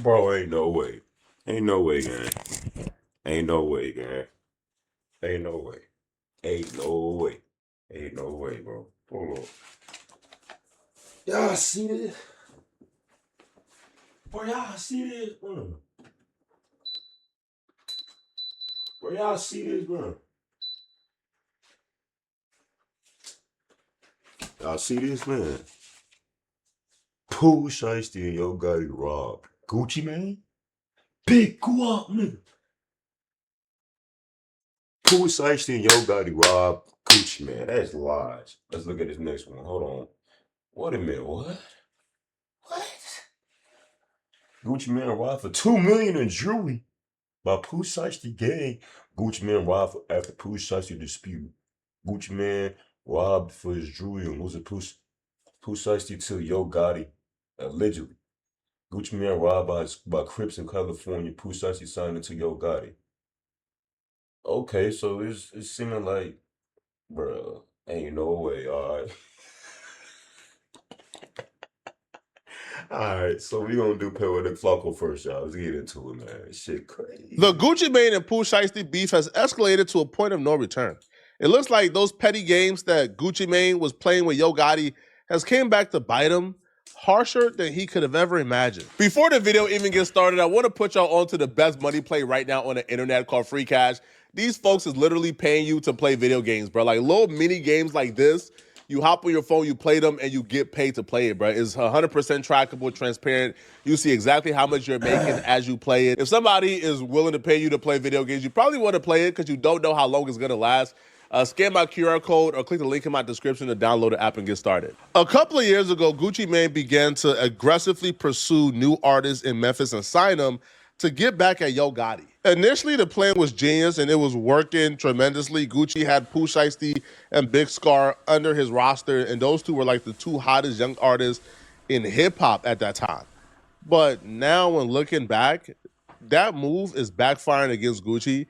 Bro, ain't no way. Ain't no way, gang. Ain't no way, gang. Ain't no way. Ain't no way. Ain't no way, bro. Hold on. Y'all see this? Bro, y'all see this, bro? Bro, y'all see this, bro? Y'all see this, man? Pooh, Shiesty, and Yo Gotti robbed Gucci, man? Big guap, nigga. Pooh, Shiesty, and Yo Gotti robbed Gucci, man. That's lies. Let's look at this next one. Hold on. Wait a minute, what? What? Gucci man robbed for $2 million in jewelry by Pooh Shiesty gang. Gucci man robbed after Pooh Shiesty dispute. Gucci man robbed for his jewelry and was a Pooh Shiesty to Yo Gotti, allegedly. Gucci man robbed by Crips in California. Pooh Shiesty signed it to Yo Gotti. Okay, so it's seeming like, bruh, ain't no way, alright. Alright, so we gonna do Periodic Flocko first, y'all. Let's get into it, man. Shit crazy. The Gucci Mane and Pooh Shiesty beef has escalated to a point of no return. It looks like those petty games that Gucci Mane was playing with Yo Gotti has came back to bite him harsher than he could have ever imagined. Before the video even gets started, I want to put y'all onto the best money play right now on the internet called Free Cash. These folks is literally paying you to play video games, bro. Like little mini games like this. You hop on your phone, you play them, and you get paid to play it, bro. It's 100% trackable, transparent. You see exactly how much you're making as you play it. If somebody is willing to pay you to play video games, you probably want to play it because you don't know how long it's going to last. Scan my QR code or click the link in my description to download the app and get started. A couple of years ago, Gucci Mane began to aggressively pursue new artists in Memphis and sign them to get back at Yo Gotti. Initially, the plan was genius and it was working tremendously. Gucci had Pooh Shiesty and Big Scar under his roster, and those two were like the two hottest young artists in hip-hop at that time. But now when looking back, that move is backfiring against Gucci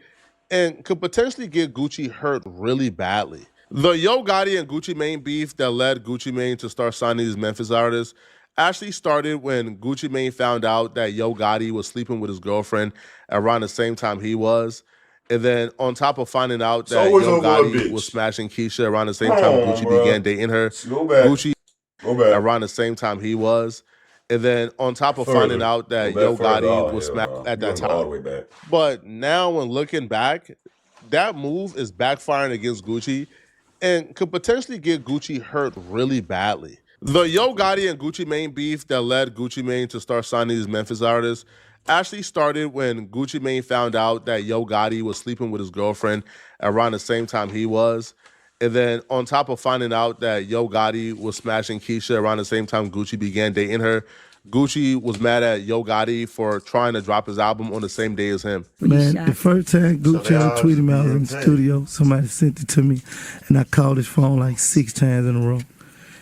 and could potentially get Gucci hurt really badly. The Yo Gotti and Gucci Mane beef that led Gucci Mane to start signing these Memphis artists actually started when Gucci Mane found out that Yo Gotti was sleeping with his girlfriend around the same time he was. And then on top of finding out that Yo Gotti was smashing Keisha around the same time Gucci began dating her, Gucci around the same time he was. And then on top of finding out that Yo Gotti was smacked at that time. But now when looking back, that move is backfiring against Gucci and could potentially get Gucci hurt really badly. The Yo Gotti and Gucci Mane beef that led Gucci Mane to start signing these Memphis artists actually started when Gucci Mane found out that Yo Gotti was sleeping with his girlfriend around the same time he was. And then on top of finding out that Yo Gotti was smashing Keisha around the same time Gucci began dating her, Gucci was mad at Yo Gotti for trying to drop his album on the same day as him. Man, the first time Gucci tweeted me, I was in the studio. Somebody sent it to me, and I called his phone like 6 times in a row.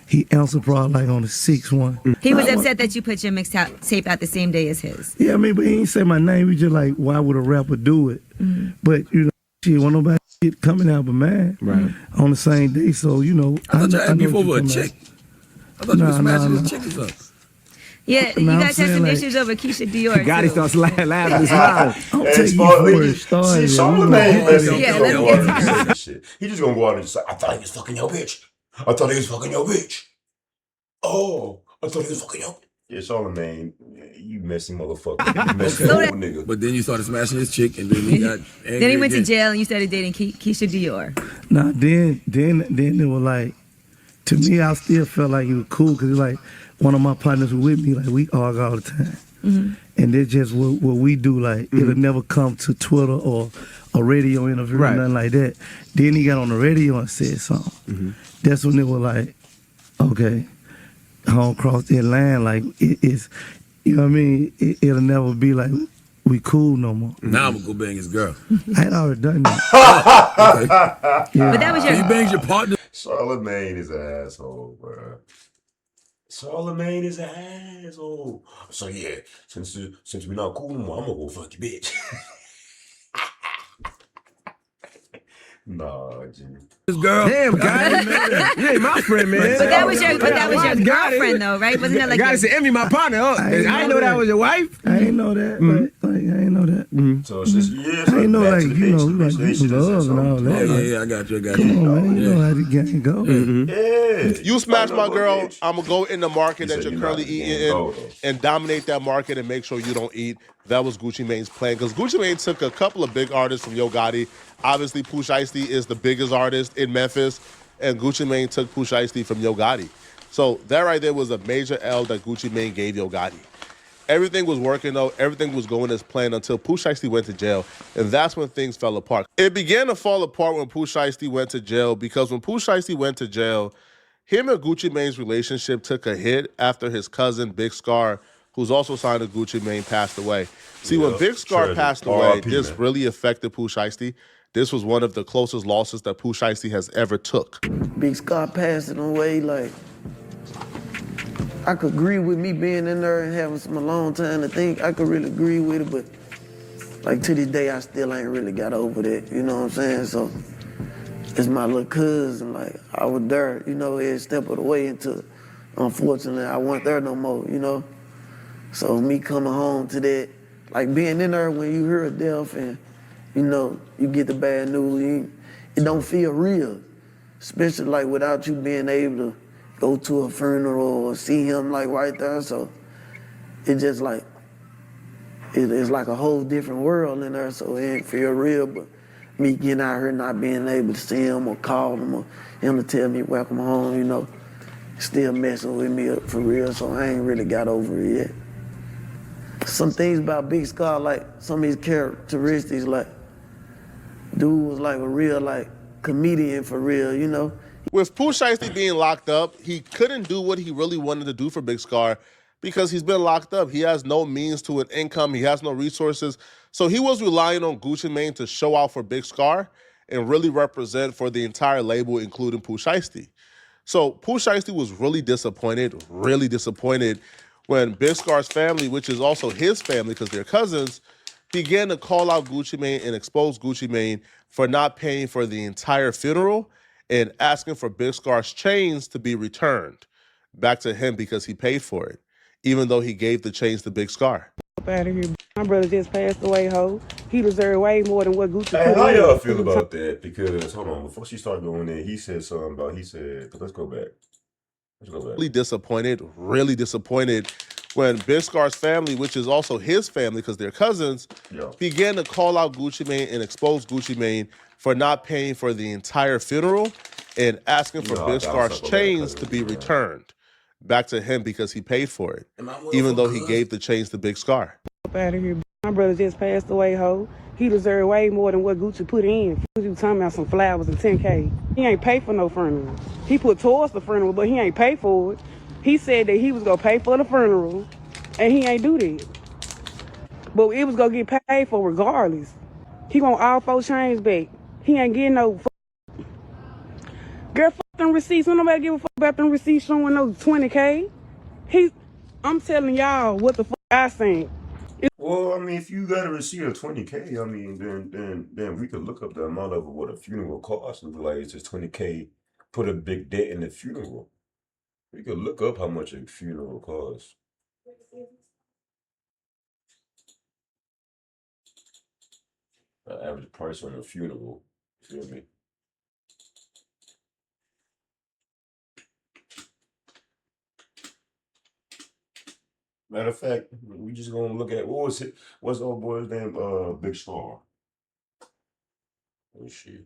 He answered probably like on the 6th one. He was upset that you put your mixtape out the same day as his. Yeah, I mean, but he ain't say my name. He just like, why would a rapper do it? But, you know, shit, when nobody shit coming out but mine on the same day. So, you know. I thought you asked me for a chick. I thought you were smashing his chick or something. Yeah, you guys had some issues over Keisha Dior. Gotti starts laughing and smiling. I'll take you where it started. He just gonna go out and just say, I thought he was fucking your bitch. I thought he was fucking your bitch. Oh, I thought he was fucking your bitch. Yeah, Charlamagne, you messy motherfucker. You messy old nigga. But then you started smashing his chick, and then he got angry. Then he went to jail, and you started dating Keisha Dior. Nah, then it was like, to me, I still felt like he was cool because like one of my partners was with me, like we argue all the time. And that's just what we do. Like it'll never come to Twitter or a radio interview or nothing like that. Then he got on the radio and said something. That's when it was like, okay, I don't cross that line. Like it's, you know what I mean? It'll never be like we cool no more. Now I'm gonna go bang his girl. I had already done that. Okay. Yeah. But that was your. You banged your partner. Charlamagne is an asshole, bro. Charlamagne is an asshole. So yeah, since we're not cool no more, I'm gonna go fuck your bitch. Nah, Jimmy. This girl. Damn, Gotti. You ain't my friend, man. But that was your Gotti. girlfriend though, right? Wasn't that like Gotti said, Envy my partner. Oh, I didn't know that was your wife. I ain't know that. Like, I ain't know that. So it's just, yeah, it's I ain't know, back like, to the you know, basics. like, you love and all that. Yeah, I got you. Come on, man. You know how the game go. Yeah. You smash my girl, bitch. I'm gonna go in the market He that said you're you currently not the eating game in go, though. and dominate that market and make sure you don't eat. That was Gucci Mane's plan because Gucci Mane took a couple of big artists from Yo Gotti. Obviously, Pooh Shiesty is the biggest artist in Memphis, and Gucci Mane took Pooh Shiesty from Yo Gotti. So that right there was a major L that Gucci Mane gave Yo Gotti. Everything was working though. Everything was going as planned until Pooh Shiesty went to jail, and that's when things fell apart. It began to fall apart when Pooh Shiesty went to jail because when Pooh Shiesty went to jail, him and Gucci Mane's relationship took a hit after his cousin Big Scar, who's also signed to Gucci Mane, passed away. See, when Big Scar tragic. passed away, R.I.P., this man. really affected Pooh Shiesty. This was one of the closest losses that Pooh Shiesty has ever took. Big Scott passing away, like, I could agree with me being in there and having some alone time to think. I could really agree with it, but like to this day, I still ain't really got over that, you know what I'm saying? So it's my little cousin, like, I was there, you know, every step of the way until, unfortunately, I wasn't there no more, you know? So me coming home to that, like being in there when you hear a death and, you know, you get the bad news, it don't feel real, especially like without you being able to go to a funeral or see him like right there. So it's just like, it's like a whole different world in there, so it ain't feel real, but me getting out here not being able to see him or call him or him to tell me welcome home, you know, still messing with me for real, so I ain't really got over it yet. Some things about Big Scar, like some of his characteristics, like dude was like a real like comedian for real, you know. With Pooh Shiesty being locked up, he couldn't do what he really wanted to do for Big Scar because he's been locked up. He has no means to an income. He has no resources. So he was relying on Gucci Mane to show out for Big Scar and really represent for the entire label, including Pooh Shiesty. So Pooh Shiesty was really disappointed when Big Scar's family, which is also his family because they're cousins, began to call out Gucci Mane and expose Gucci Mane for not paying for the entire funeral and asking for Big Scar's chains to be returned back to him because he paid for it, even though he gave the chains to Big Scar. Out of here. My brother just passed away, ho. He deserved way more than what Gucci Hey, put how in. y'all feel about that? Because, hold on, before she started going in, he said something about, let's go back. Really disappointed when Big Scar's family, which is also his family because they're cousins, began to call out Gucci Mane and expose Gucci Mane for not paying for the entire funeral and asking for Big Scar's chains to be returned back to him because he paid for it, even though he gave the chains to Big Scar. Out of here. My brother just passed away, ho. He deserved way more than what Gucci put in. You talking about some flowers and 10K. He ain't pay for no funeral. He put towards the funeral, but he ain't pay for it. He said that he was gonna pay for the funeral, and he ain't do that. But it was gonna get paid for regardless. He want all 4 chains back. He ain't getting no. Girl, fuck them receipts. Don't nobody give a fuck about them receipts showing no 20K. I'm telling y'all what the fuck I think. Well, I mean, if you got a receipt of 20K, I mean, then we could look up the amount of what a funeral costs and be like, it's just 20K, put a big debt in the funeral. We could look up how much a funeral costs. The average price on a funeral, you feel me? Matter of fact, we just gonna look at what's old boy's name? Big Star. Oh shit.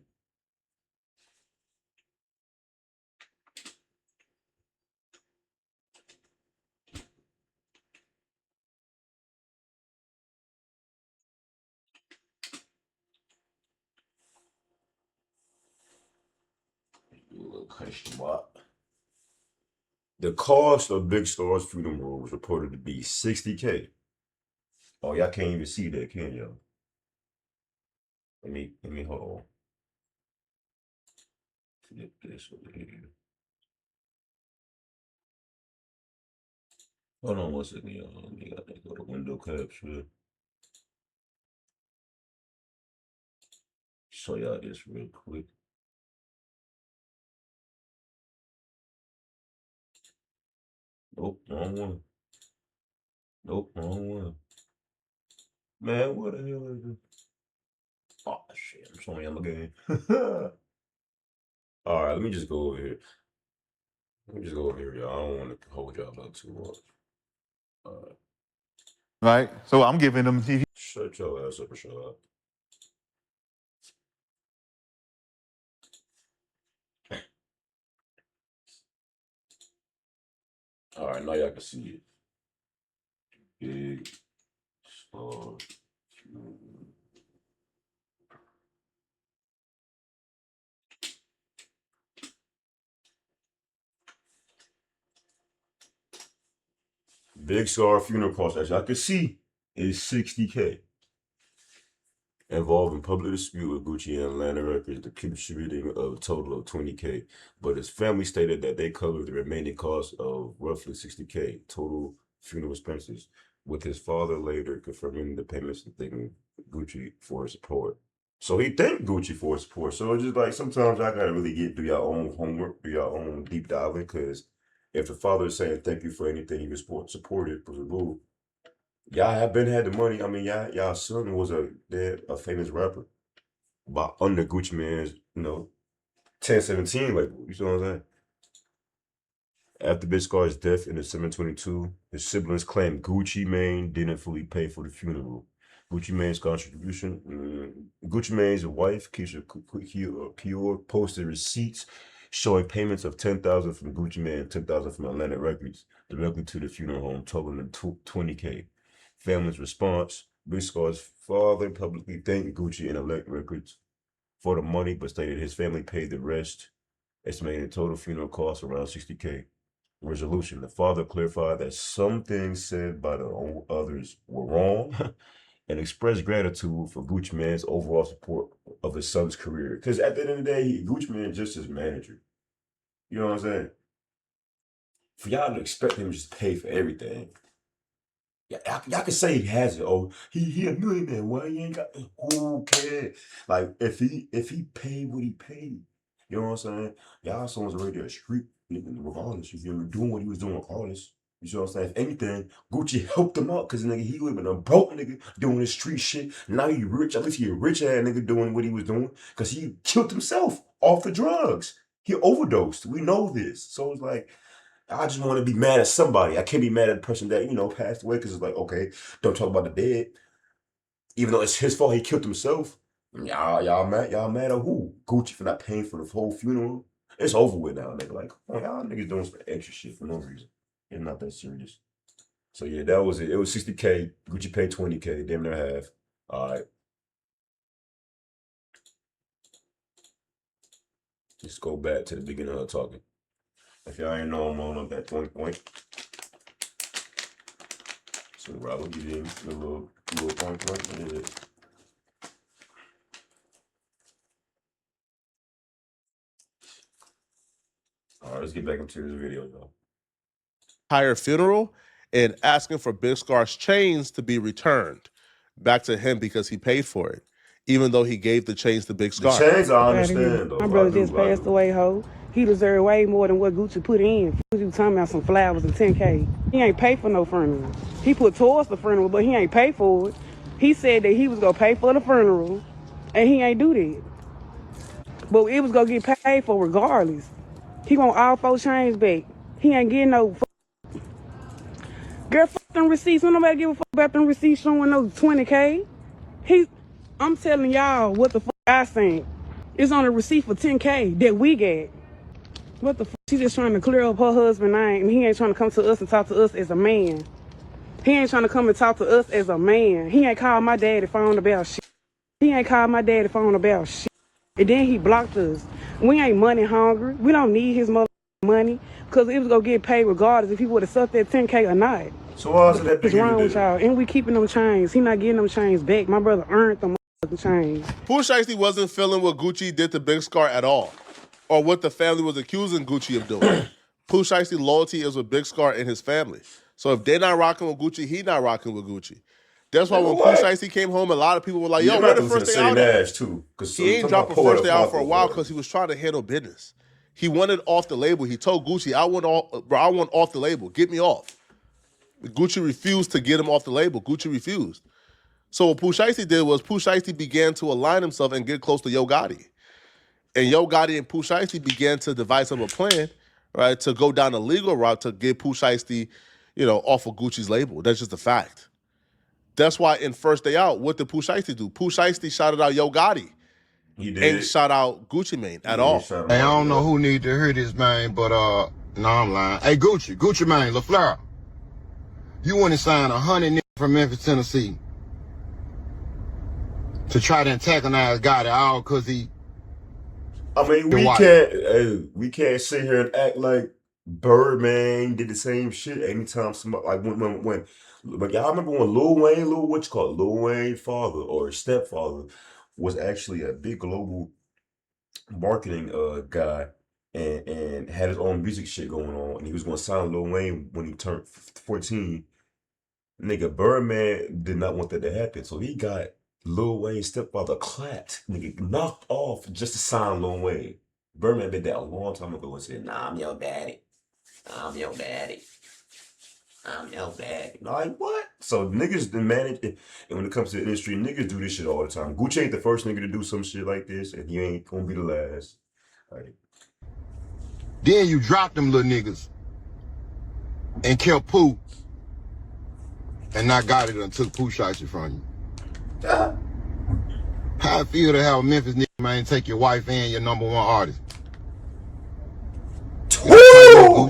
Do a little question mark. The cost of Big Star's funeral was reported to be 60K. Oh, y'all can't even see that, can y'all? Let me hold on. Flip this over here. Hold on one second, y'all. Let me go to window capture. Show y'all this real quick. Nope, wrong one. Nope, wrong one. Man, what the hell is this? Oh shit, I'm showing y'all my game. All right, let me just go over here. Y'all. I don't want to hold y'all up too much. Right? So I'm giving them. Shut your ass up and shut up. All right, now y'all can see it. Big Star Funeral. Big Star funeral cost, as y'all can see, is $60K. Involving public dispute with Gucci and Atlanta Records, the contributing of a total of $20K. But his family stated that they covered the remaining cost of roughly $60K total funeral expenses, with his father later confirming the payments and thanking Gucci for his support. So he thanked Gucci for his support. So it's just like sometimes I gotta really do your own homework, do your own deep diving, because if the father is saying thank you for anything you supported, y'all have been had the money. I mean, y'all son was a famous rapper, by under Gucci Man's 1017 label. You see what I'm saying? After Big Scar's death in December 22, his siblings claimed Gucci Mane didn't fully pay for the funeral. Gucci Mane's contribution. Gucci Mane's wife, Keisha Pure, posted receipts showing payments of $10,000 from Gucci Mane and $10,000 from Atlanta Records directly to the funeral home, totaling $20K. Family's response: Big Scar's father publicly thanked Gucci and Atlanta Records for the money, but stated his family paid the rest, estimating total funeral costs around $60K. Resolution: the father clarified that some things said by the others were wrong and expressed gratitude for Gucci Mane's overall support of his son's career. Because at the end of the day, Gucci Mane is just his manager. You know what I'm saying? For y'all to expect him to just pay for everything. Y'all can say he has it. Oh, he a millionaire. Why he ain't got? Who cares? Like if he paid what he paid, you know what I'm saying? Y'all someone's already a street nigga regardless. You feel me? Doing what he was doing regardless. You see what I'm saying? If anything, Gucci helped him out because nigga he would have been a broke nigga doing this street shit. Now he rich. At least he a rich ass nigga doing what he was doing because he killed himself off the drugs. He overdosed. We know this. So it's like, I just want to be mad at somebody. I can't be mad at the person that, passed away because it's like, okay, don't talk about the dead. Even though it's his fault he killed himself. Y'all mad at who? Gucci for not paying for the whole funeral? It's over with now, nigga. Like, oh, y'all niggas doing some extra shit for no reason. It's not that serious. So yeah, that was it. It was $60K. Gucci paid $20K, damn near half. All right. Let's go back to the beginning of talking. If y'all ain't know, I'm on that 20 point. So Rob will give you a little point. What is it? All right, let's get back into this video, though. Hire funeral and asking for Big Scar's chains to be returned back to him because he paid for it, even though he gave the chains to Big Scar. The chains, I understand, though. My brother just passed away, ho. He deserved way more than what Gucci put in. You talking about some flowers and $10K. He ain't pay for no funeral. He put towards the funeral, but he ain't pay for it. He said that he was gonna pay for the funeral, and he ain't do that. But it was gonna get paid for regardless. He want all 4 chains back. He ain't getting no. Girl, fuck them receipts. Don't nobody give a fuck about them receipts showing no 20K. I'm telling y'all what the fuck I think. It's on a receipt for 10K that we get. What the fuck? She just trying to clear up her husband's name. He ain't trying to come to us and talk to us as a man. He ain't trying to come and talk to us as a man. He ain't called my daddy phone about shit. And then he blocked us. We ain't money hungry. We don't need his money because it was gonna get paid regardless if he would have sucked that 10K or not. So what's that big wrong with y'all? And we keeping them chains. He not getting them chains back. My brother earned them chains. Pooh Shiesty wasn't feeling what Gucci did to Big Scar at all, or what the family was accusing Gucci of doing. Pooh Shiesty loyalty is with Big Scar and his family. So if they're not rocking with Gucci, he not rocking with Gucci. That's why when Pooh Shiesty came home, a lot of people were like, yo, where the first day out? Too, he ain't dropped a first day out for a while because he was trying to handle business. He wanted off the label. He told Gucci, I want off the label. Get me off. Gucci refused to get him off the label. Gucci refused. So what Pooh Shiesty did was Pooh Shiesty began to align himself and get close to Yo Gotti. And Yo Gotti and Pooh Shiesty began to devise up a plan, right, to go down the legal route to get Pooh Shiesty, off of Gucci's label. That's just a fact. That's why in First Day Out, what did Pooh Shiesty do? Pooh Shiesty shouted out Yo Gotti. He did. Ain't shout out Gucci Mane at all. Hey, I don't know who need to hear this, man, but no, I'm lying. Hey, Gucci Mane, LaFleur, you want to sign 100 niggas from Memphis, Tennessee, to try to antagonize Gotti all because he. I mean, we can't sit here and act like Birdman did the same shit anytime somebody like when y'all remember when Lil Wayne father or stepfather was actually a big global marketing guy and had his own music shit going on, and he was gonna sign Lil Wayne when he turned 14. Nigga, Birdman did not want that to happen, so he got Lil Wayne's stepfather clapped, nigga, knocked off just to sign Lil Wayne. Birdman did that a long time ago and said, "Nah, I'm your daddy. I'm your daddy. I'm your daddy." Like, what? So niggas done manage it. And when it comes to the industry, niggas do this shit all the time. Gucci ain't the first nigga to do some shit like this, and he ain't gonna be the last. Like, Then you drop them little niggas and kill Pooh and not got it and took Pooh Shiesty from you. How I feel to have a Memphis nigga, man, take your wife and your number one artist. woo!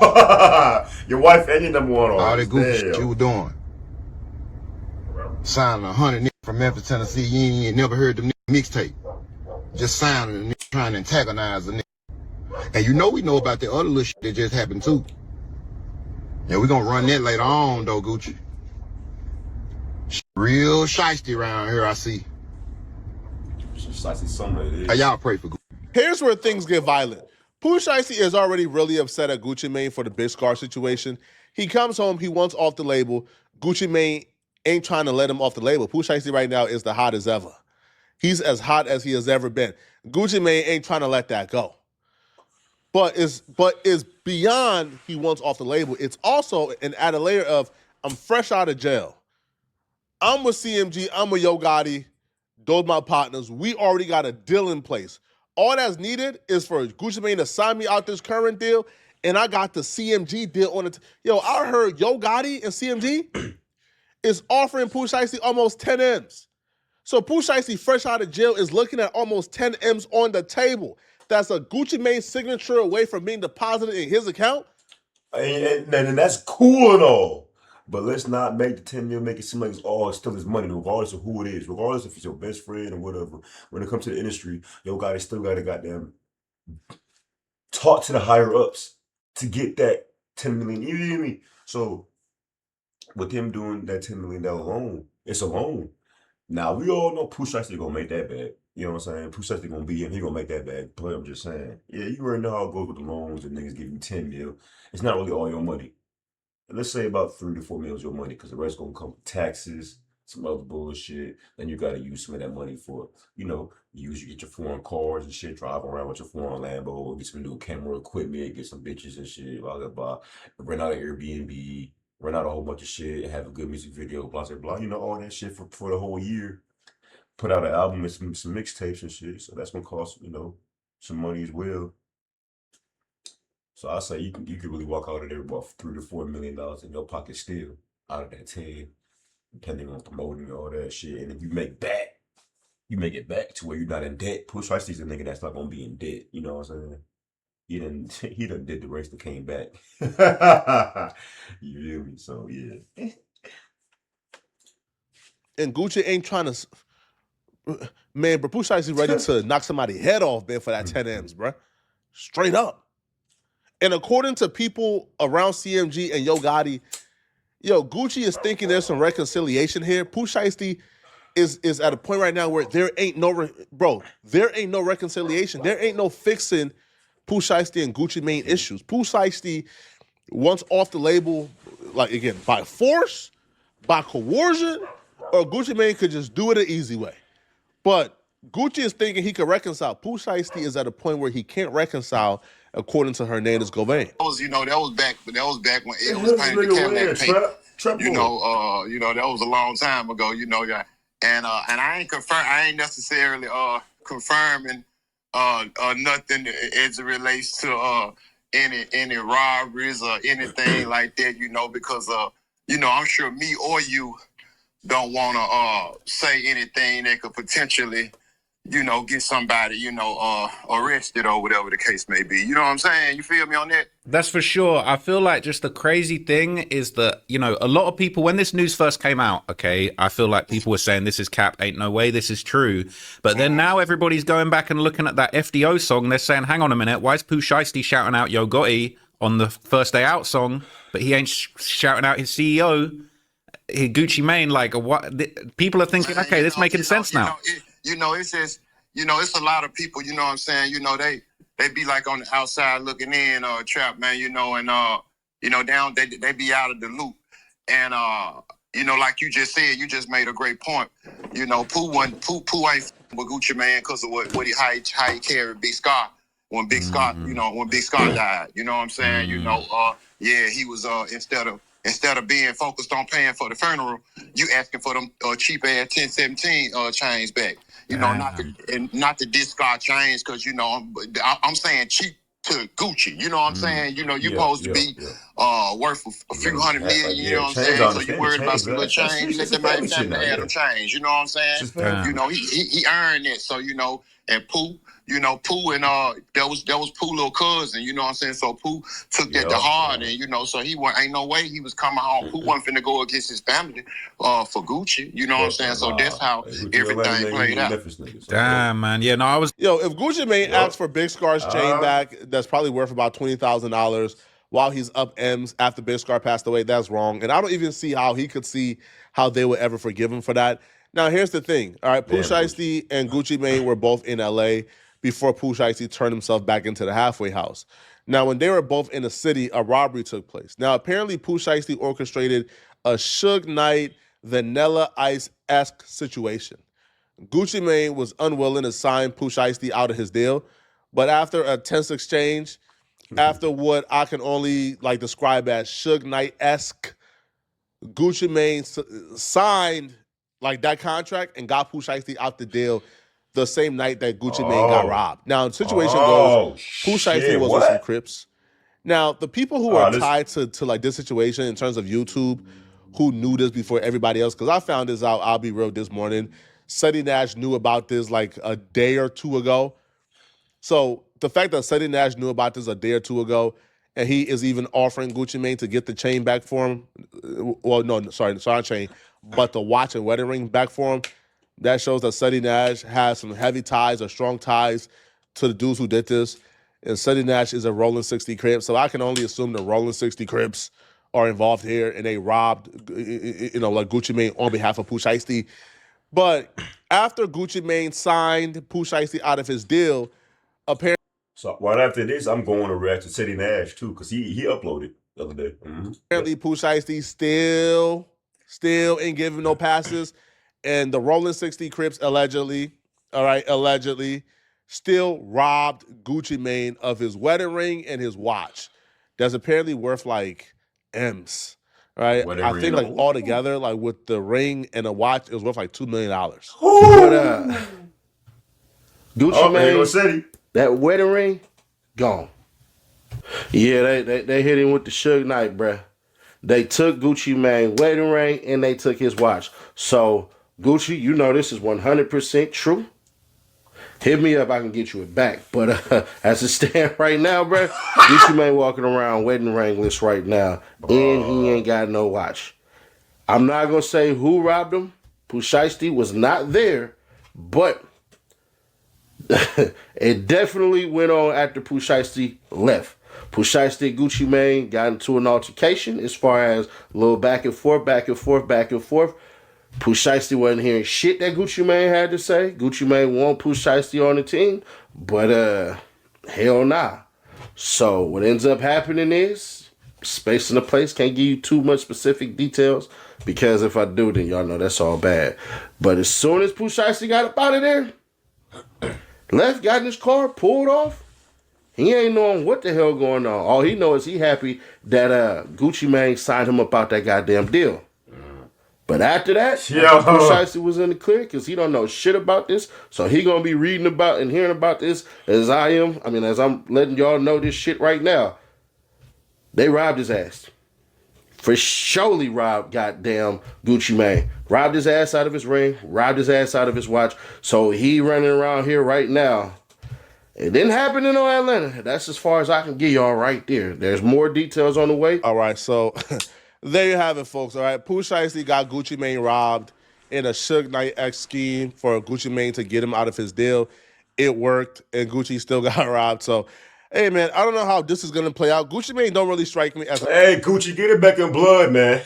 Your wife and your number one All that artist. goofy shit Damn. you were doing. Signing 100 niggas from Memphis, Tennessee, you ain't never heard them mixtape. Just signing a nigga trying to antagonize a nigga. And we know about the other little shit that just happened too. Yeah, we gonna run that later on though, Gucci. Real shiesty around here, I see. Hey, y'all pray for Gucci. Here's where things get violent. Pooh Shiesty is already really upset at Gucci Mane for the Big Scar situation. He comes home, he wants off the label. Gucci Mane ain't trying to let him off the label. Pooh Shiesty right now is the hottest ever. He's as hot as he has ever been. Gucci Mane ain't trying to let that go. But it's beyond he wants off the label. It's also an added layer of I'm fresh out of jail. I'm with CMG, I'm with Yo Gotti. Those my partners. We already got a deal in place. All that's needed is for Gucci Mane to sign me out this current deal, and I got the CMG deal on it. Yo, I heard Yo Gotti and CMG is offering Pooh Shiesty almost 10 M's. So Pooh Shiesty, fresh out of jail, is looking at almost 10 M's on the table. That's a Gucci Mane signature away from being deposited in his account. And that's cool and all. But let's not make the 10 mil make it seem like it's all still his money, regardless of who it is, regardless if it's your best friend or whatever. When it comes to the industry, Yo Gotti still got to goddamn talk to the higher ups to get that 10 million. You hear me? So with him doing that $10 million loan, it's a loan. Now we all know Pooh Shiesty gonna make that bag. You know what I'm saying? Pooh Shiesty gonna be in, he gonna make that bag. But I'm just saying, yeah, you already know how it goes with the loans and niggas give you 10 mil. It's not really all your money. Let's say about 3 to 4 mil is your money, because the rest gonna come with taxes, some other bullshit. Then you gotta use some of that money for, you get your foreign cars and shit, drive around with your foreign Lambo, get some new camera equipment, get some bitches and shit, blah blah blah. Rent out an Airbnb, rent out a whole bunch of shit, have a good music video, blah blah blah. All that shit for the whole year. Put out an album and some mixtapes and shit. So that's gonna cost, some money as well. So I say you could really walk out of there with about $3 to $4 million in your pocket still out of that 10, depending on promoting and all that shit. And if you make it back to where you're not in debt. Pooh Shiesty's a nigga that's not gonna be in debt. You know what I'm saying? He done did the race that came back. You feel me? So yeah. And Gucci ain't trying to. Man, bro, Pooh Shiesty ready to knock somebody's head off, man, for that 10 M's, bro. Straight up. And according to people around CMG and Yo Gotti, Gucci is thinking there's some reconciliation here. Pooh Shiesty is at a point right now where there ain't no reconciliation. There ain't no fixing Pooh Shiesty and Gucci Mane issues. Pooh Shiesty wants off the label, like, again, by force, by coercion, or Gucci Mane could just do it an easy way. But Gucci is thinking he could reconcile. Pooh Shiesty is at a point where he can't reconcile according to Hernandez Govain. That was back when it was painted the Cadillac paint. That was a long time ago. And I ain't necessarily confirming nothing as it relates to any robberies or anything like that. Because I'm sure me or you don't want to say anything that could potentially get somebody, arrested or whatever the case may be. You know what I'm saying? You feel me on that? That's for sure. I feel like just the crazy thing is that, a lot of people, when this news first came out, okay, I feel like people were saying this is cap, ain't no way this is true. But then now everybody's going back and looking at that FDO song. They're saying, hang on a minute, why is Pooh Shiesty shouting out Yo Gotti on the First Day Out song, but he ain't shouting out his CEO, Gucci Mane? Like, what? People are thinking, okay, this making sense now. It's just, it's a lot of people, you know what I'm saying? They be like on the outside looking in, Trap, man, and, they be out of the loop. And, like you just said, you just made a great point. Pooh ain't with Gucci Mane because of how he carried Big Scott when Big Scott, when Big Scott died. You know what I'm saying? He was, instead of being focused on paying for the funeral, you asking for them cheap ass 1017 chains back. Not the discard chains, because I'm saying cheap to Gucci. You know what I'm saying? You supposed to be worth a few $100 million. You know what I'm saying? So you worried about some little change, let the man add them change. You know what I'm saying? He earned it. So and Pooh. Pooh and that was Pooh little cousin, you know what I'm saying? So Pooh took that to heart, and so ain't no way he was coming home. Pooh wasn't finna go against his family for Gucci, you know what I'm saying? So that's how everything played out. Damn, man. Yeah, no, I was. If Gucci Mane asks for Big Scar's chain back, that's probably worth about $20,000 while he's up M's after Big Scar passed away. That's wrong, and I don't even see how he could see how they would ever forgive him for that. Now, here's the thing. All right, Pooh Shiesty and Gucci Mane were both in L.A. before Pooh Shiesty turned himself back into the halfway house. Now, when they were both in the city, a robbery took place. Now, apparently, Pooh Shiesty orchestrated a Suge Knight, Vanilla Ice-esque situation. Gucci Mane was unwilling to sign Pooh Shiesty out of his deal, but after a tense exchange, after what I can only describe as Suge Knight-esque, Gucci Mane signed that contract and got Pooh Shiesty out the deal the same night that Gucci Mane got robbed. Now, the situation goes, Pooh Shiesty was with some Crips. Now, the people who are tied to this situation in terms of YouTube, who knew this before everybody else, because I found this out, I'll be real, this morning. Seti Nash knew about this a day or two ago. So the fact that Seti Nash knew about this a day or two ago, and he is even offering Gucci Mane to get the chain back for him, not chain, but the watch and wedding ring back for him, that shows that Seti Nash has some heavy ties or strong ties to the dudes who did this. And Seti Nash is a Rolling 60 Crips, so I can only assume the Rolling 60 Crips are involved here, and they robbed, Gucci Mane on behalf of Pooh Shiesty. But after Gucci Mane signed Pooh Shiesty out of his deal, apparently. So right after this, I'm going to react to Seti Nash too, because he uploaded the other day. Apparently, Pooh Shiesty still ain't giving no passes. And the Rolling 60 Crips allegedly, still robbed Gucci Mane of his wedding ring and his watch. That's apparently worth M's, right? I think all together, with the ring and the watch, it was worth $2 million. But Gucci Mane, that wedding ring, gone. Yeah, they hit him with the Suge Knight, bruh. They took Gucci Mane's wedding ring and they took his watch. So Gucci, this is 100% true. Hit me up, I can get you it back. But as it stands right now, bro, Gucci Mane walking around wedding ringless right now, and he ain't got no watch. I'm not gonna say who robbed him. Pooh Shiesty was not there, but it definitely went on after Pooh Shiesty left. Pooh Shiesty and Gucci Mane got into an altercation as far as a little back and forth. Pooh Shiesty wasn't hearing shit that Gucci Mane had to say. Gucci Mane want Pooh Shiesty on the team, but hell nah. So what ends up happening is, space in the place, can't give you too much specific details, because if I do, then y'all know that's all bad. But as soon as Pooh Shiesty got up out of there, left, got in his car, pulled off, He ain't knowing what the hell going on. All he knows is he happy that Gucci Mane signed him up out that goddamn deal. But after that, Pooh Shiesty was in the clear because he don't know shit about this. So he gonna be reading about and hearing about this as I am. I mean, as I'm letting y'all know this shit right now. They robbed his ass. For surely robbed goddamn Gucci Mane. Robbed his ass out of his ring. Robbed his ass out of his watch. So he running around here right now. It didn't happen in Atlanta. That's as far as I can give y'all right there. There's more details on the way. All right, so there you have it, folks. All right, Pooh Shiesty got Gucci Mane robbed in a Suge Knight X scheme for Gucci Mane to get him out of his deal. It worked, and Gucci still got robbed. So, hey, man, I don't know how this is going to play out. Gucci Mane don't really strike me as a... Hey, Gucci, get it back in blood, man.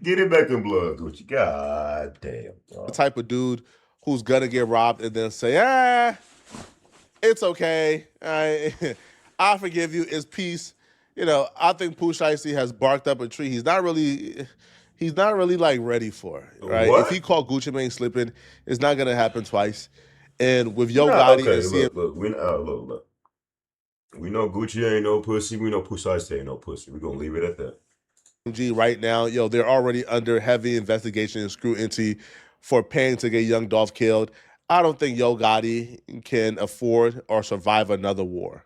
Get it back in blood, Gucci. God damn. the type of dude who's going to get robbed and then say, it's okay. I forgive you. It's peace. You know, I think Pooh Shiesty has barked up a tree. He's not really like ready for it, right? What? If he caught Gucci Mane slipping, it's not gonna happen twice. And with Yo Gotti and CM, look. We know Gucci ain't no pussy. We know Pooh Shiesty ain't no pussy. We're gonna leave it at that. right now, they're already under heavy investigation and scrutiny for paying to get Young Dolph killed. I don't think Yo Gotti can afford or survive another war.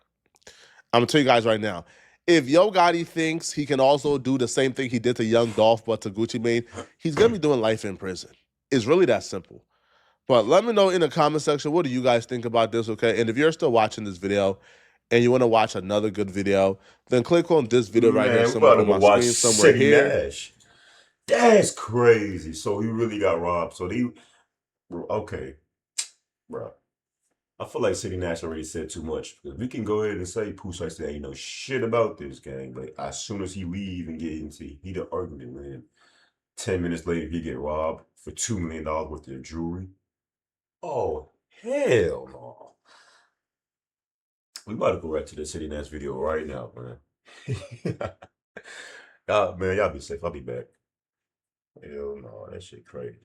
I'm gonna tell you guys right now. If Yo Gotti thinks he can also do the same thing he did to Young Dolph but to Gucci Mane, he's gonna be doing life in prison. It's really that simple. But let me know in the comment section, what do you guys think about this, okay? And if you're still watching this video and you want to watch another good video, then click on this video right here somewhere on my screen, somewhere here. Nash. That's crazy. So he really got robbed. Okay, bro. I feel like City Nash already said too much. We can go ahead and say Pooh Shiesty ain't know shit about this gang, but as soon as he leave and get into heated argument, man, 10 minutes later he get robbed for $2 million worth of jewelry. Oh, hell no. We about to go right to the City Nash video right now, man. Man, y'all be safe. I'll be back. Hell no, that shit crazy.